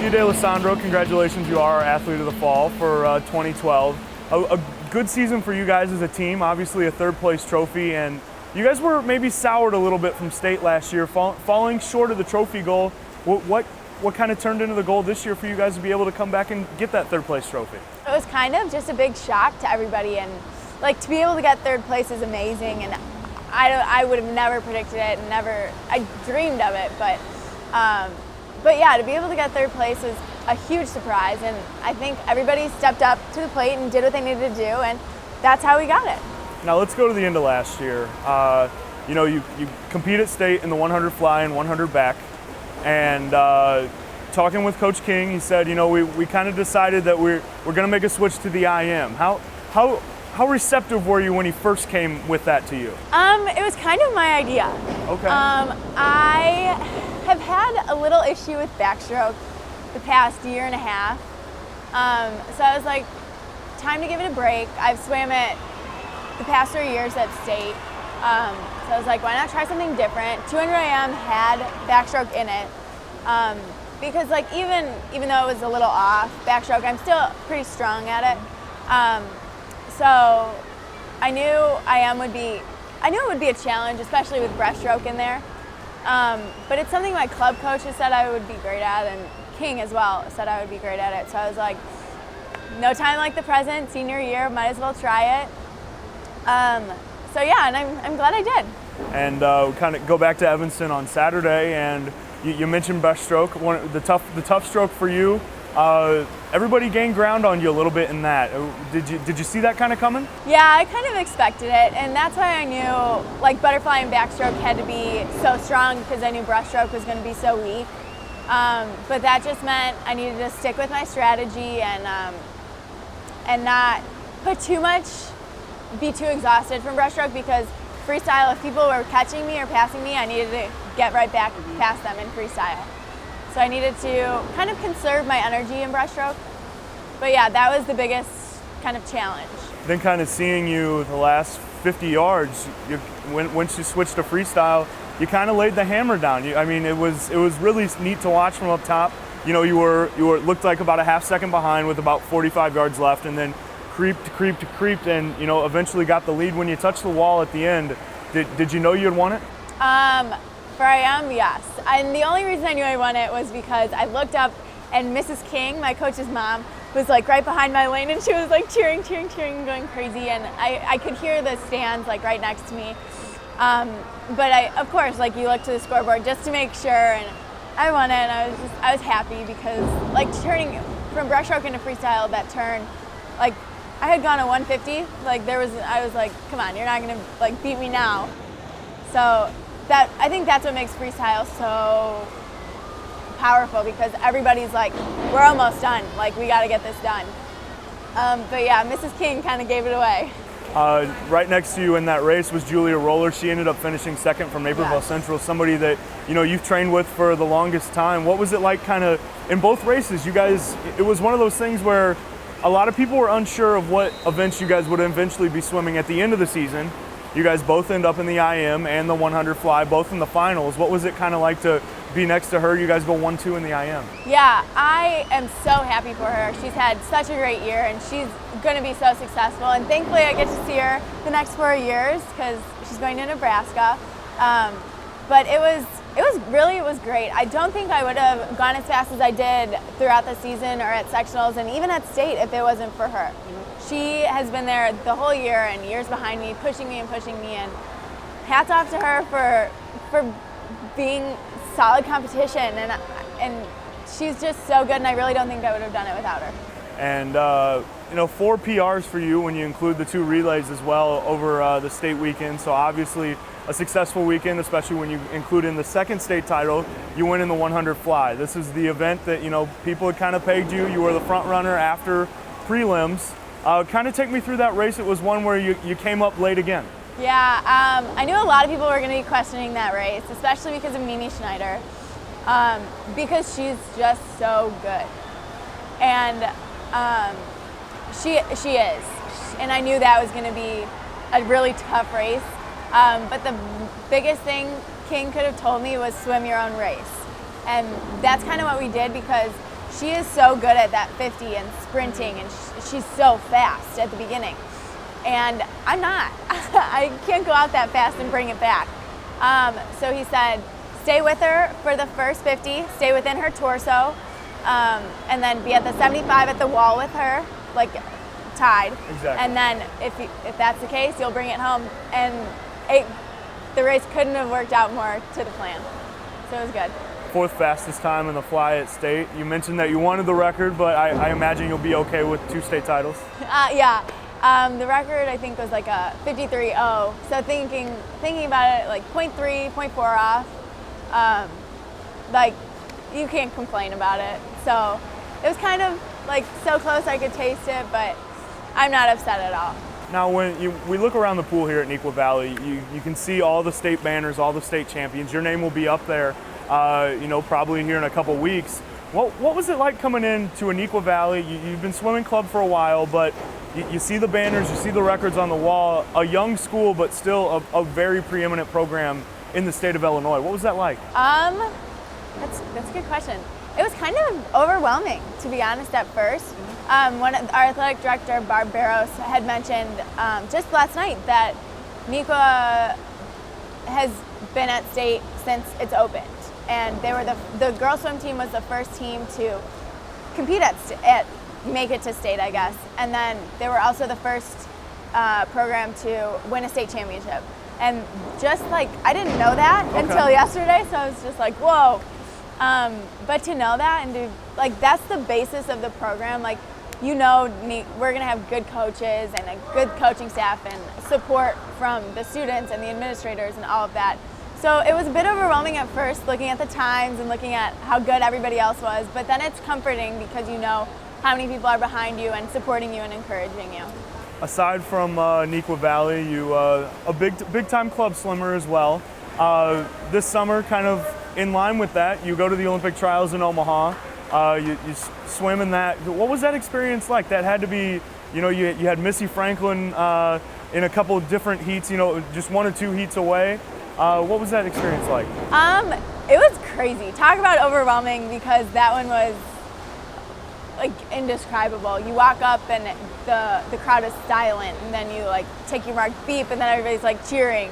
Gia Dalesandro, congratulations, you are our Athlete of the Fall for 2012. A good season for you guys as a team, obviously a third place trophy, and you guys were maybe soured a little bit from state last year, falling short of the trophy goal. What kind of turned into the goal this year for you guys to be able to come back and get that third place trophy? It was kind of just a big shock to everybody, and like to be able to get third place is amazing, and I would have never predicted it, and I dreamed of it, but yeah, to be able to get third place was a huge surprise, and I think everybody stepped up to the plate and did what they needed to do, and that's how we got it. Now let's go to the end of last year. You compete at state in the 100 fly and 100 back, and talking with Coach King, he said, we kind of decided that we're going to make a switch to the IM. How receptive were you when he first came with that to you? It was kind of my idea. Okay. I have had a little issue with backstroke the past year and a half. So I was like, time to give it a break. I've swam it the past 3 years at state. So I was like, why not try something different? 200 IM had backstroke in it. Because like even though it was a little off backstroke, I'm still pretty strong at it. So I knew it would be a challenge, especially with breaststroke in there. But it's something my club coach has said I would be great at, and King as well said I would be great at it. So I was like, no time like the present, senior year, might as well try it. So yeah, and I'm glad I did. And kind of go back to Evanston on Saturday, and you mentioned breaststroke, the tough stroke for you. Everybody gained ground on you a little bit in that. Did you see that kind of coming? Yeah, I kind of expected it, and that's why I knew like butterfly and backstroke had to be so strong, because I knew breaststroke was going to be so weak. But that just meant I needed to stick with my strategy and not put too much, be too exhausted from breaststroke, because freestyle, if people were catching me or passing me, I needed to get right back past them in freestyle. So I needed to kind of conserve my energy in breaststroke. But yeah, that was the biggest kind of challenge. Then kind of seeing you the last 50 yards, once you switched to freestyle, you kind of laid the hammer down. It was really neat to watch from up top. You looked like about a half second behind with about 45 yards left, and then creeped, and eventually got the lead when you touched the wall at the end. Did you know you'd won it? For IM, yes. And the only reason I knew I won it was because I looked up and Mrs. King, my coach's mom, was like right behind my lane, and she was like cheering, going crazy, and I could hear the stands like right next to me. But of course, like you look to the scoreboard just to make sure, and I won it, and I was happy, because like turning from breaststroke into freestyle, that turn, like I had gone a 150, I was like, come on, you're not gonna like beat me now. So I think that's what makes freestyle so powerful, because everybody's like, we're almost done, like we got to get this done. But yeah, Mrs. King kind of gave it away. Right next to you in that race was Julia Roller. She ended up finishing second from Naperville Central, somebody that you've trained with for the longest time. What was it like kind of in both races? You guys, it was one of those things where a lot of people were unsure of what events you guys would eventually be swimming at the end of the season. You guys both end up in the IM and the 100 fly, both in the finals. What was it kind of like to be next to her? You guys go 1-2 in the IM. Yeah, I am so happy for her. She's had such a great year, and she's going to be so successful. And thankfully, I get to see her the next 4 years, because she's going to Nebraska. But it was great. I don't think I would have gone as fast as I did throughout the season or at sectionals, and even at state, if it wasn't for her. She has been there the whole year and years behind me, pushing me, and hats off to her for being solid competition, and she's just so good, and I really don't think I would have done it without her. And 4 PRs for you when you include the 2 relays as well over the state weekend, so obviously a successful weekend, especially when you include in the second state title, you win in the 100 fly. This is the event that people had kind of pegged you. You were the front runner after prelims. Kind of take me through that race. It was one where you came up late again. Yeah, I knew a lot of people were going to be questioning that race, especially because of Mimi Schneider, because she's just so good. And she is. And I knew that was going to be a really tough race. But the biggest thing King could have told me was swim your own race. And that's kind of what we did, because she is so good at that 50 and sprinting, and she's so fast at the beginning. And I'm not. I can't go out that fast and bring it back. So he said, stay with her for the first 50, stay within her torso, and then be at the 75 at the wall with her, like tied. Exactly. And then if that's the case, you'll bring it home. And the race couldn't have worked out more to the plan. So it was good. Fourth fastest time in the fly at state. You mentioned that you wanted the record, but I imagine you'll be okay with 2 state titles. Yeah. The record I think was like a 53.0. So thinking about it, like 0.3, 0.4 off, like you can't complain about it. So it was kind of like so close I could taste it, but I'm not upset at all. Now, when we look around the pool here at Neuqua Valley, you can see all the state banners, all the state champions. Your name will be up there, probably here in a couple weeks. What was it like coming into a Neuqua Valley? You've been swimming club for a while, but you see the banners, you see the records on the wall. A young school, but still a very preeminent program in the state of Illinois. What was that like? That's a good question. It was kind of overwhelming, to be honest, at first. Our athletic director, Barb Barros, had mentioned just last night that Neuqua has been at state since it's opened. And they were the girls swim team was the first team to compete at make it to state, I guess. And then they were also the first program to win a state championship. And just like, I didn't know that until yesterday, so I was just like, whoa. But to know that and to, like, that's the basis of the program. Like, we're gonna have good coaches and a good coaching staff and support from the students and the administrators and all of that. So it was a bit overwhelming at first, looking at the times and looking at how good everybody else was, but then it's comforting because you know how many people are behind you and supporting you and encouraging you. Aside from Neuqua Valley, you a big time club swimmer as well. This summer, kind of in line with that, you go to the Olympic trials in Omaha. You swim in that. What was that experience like? That had to be, you had Missy Franklin in a couple of different heats, just 1 or 2 heats away. What was that experience like? It was crazy. Talk about overwhelming, because that one was like indescribable. You walk up and the crowd is silent, and then you like take your mark, beep, and then everybody's like cheering.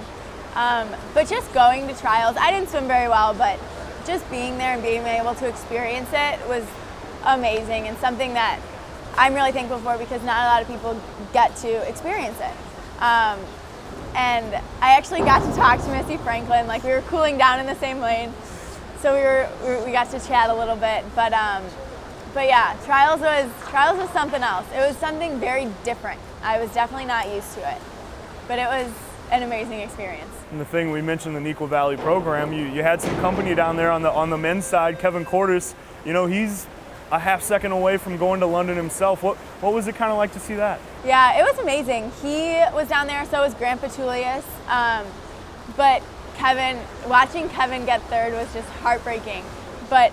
But just going to trials, I didn't swim very well, but just being there and being able to experience it was amazing, and something that I'm really thankful for, because not a lot of people get to experience it. And I actually got to talk to Missy Franklin. Like, we were cooling down in the same lane, so we got to chat a little bit. But yeah, trials was something else. It was something very different. I was definitely not used to it, but it was an amazing experience. And the thing, we mentioned the Neuqua Valley program. You had some company down there on the men's side. Kevin Cordes, he's a half second away from going to London himself. What was it kind of like to see that? Yeah, it was amazing. He was down there, so was Grant Petulius. But watching Kevin get third was just heartbreaking. But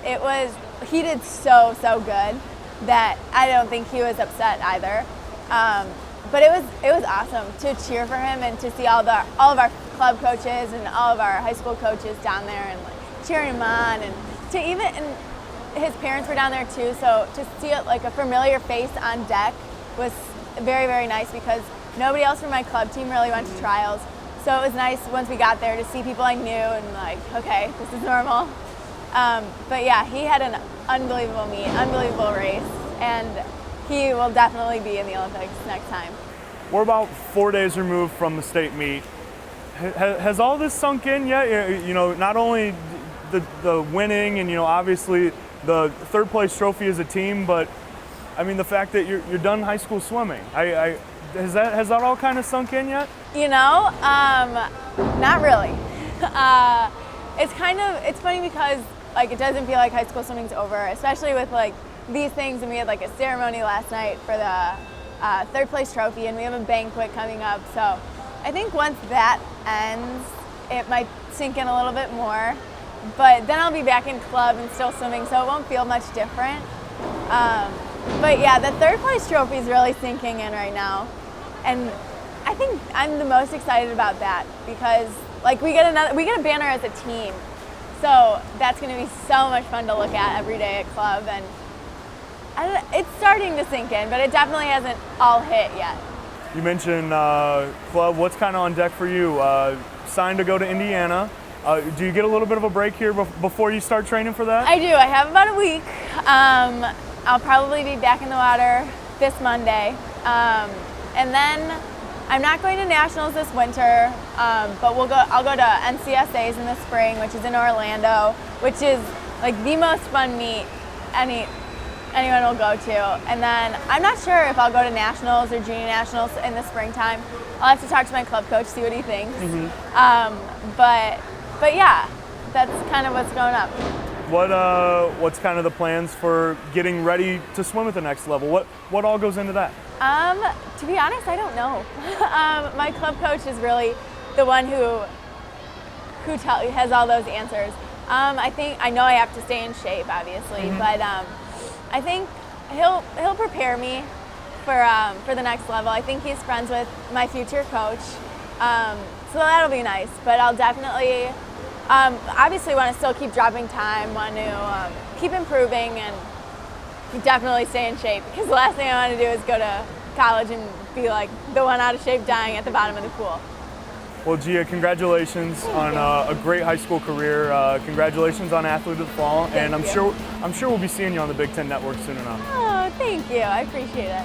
he did so good that I don't think he was upset either. But it was awesome to cheer for him and to see all of our club coaches and all of our high school coaches down there and like cheering him on, and his parents were down there too. So to see like a familiar face on deck was very, very nice, because nobody else from my club team really went to trials. So it was nice once we got there to see people I knew and like, okay, this is normal. But yeah, he had an unbelievable meet, unbelievable race, and he will definitely be in the Olympics next time. We're about 4 days removed from the state meet. Has all this sunk in yet? Not only the winning and, obviously the third place trophy as a team, but I mean the fact that you're done high school swimming. Has that all kind of sunk in yet? Not really. It's funny because like it doesn't feel like high school swimming's over, especially with like these things. And we had like a ceremony last night for the third place trophy, and we have a banquet coming up. So I think once that ends, it might sink in a little bit more. But then I'll be back in club and still swimming, so it won't feel much different. But yeah, the third place trophy is really sinking in right now, and I think I'm the most excited about that, because like we get a banner as a team, so that's going to be so much fun to look at every day at club. And It's starting to sink in, but it definitely hasn't all hit yet. You mentioned club. What's kind of on deck for you? Signed to go to Indiana. Do you get a little bit of a break here before you start training for that? I do. I have about a week. I'll probably be back in the water this Monday. And then I'm not going to nationals this winter, but I'll go to NCSAs in the spring, which is in Orlando, which is like the most fun meet anyone will go to. And then I'm not sure if I'll go to nationals or junior nationals in the springtime. I'll have to talk to my club coach, see what he thinks. But yeah, that's kind of what's going up. What's kind of the plans for getting ready to swim at the next level? What all goes into that? To be honest, I don't know. My club coach is really the one who has all those answers. I know I have to stay in shape, obviously, but I think he'll prepare me for the next level. I think he's friends with my future coach, so that'll be nice. But I'll definitely, obviously, want to still keep dropping time, want to keep improving, and definitely stay in shape. Because the last thing I want to do is go to college and be like the one out of shape, dying at the bottom of the pool. Well, Gia, congratulations on a great high school career. Congratulations on Athlete of the Fall, and I'm sure we'll be seeing you on the Big Ten Network soon enough. Oh, thank you. I appreciate it.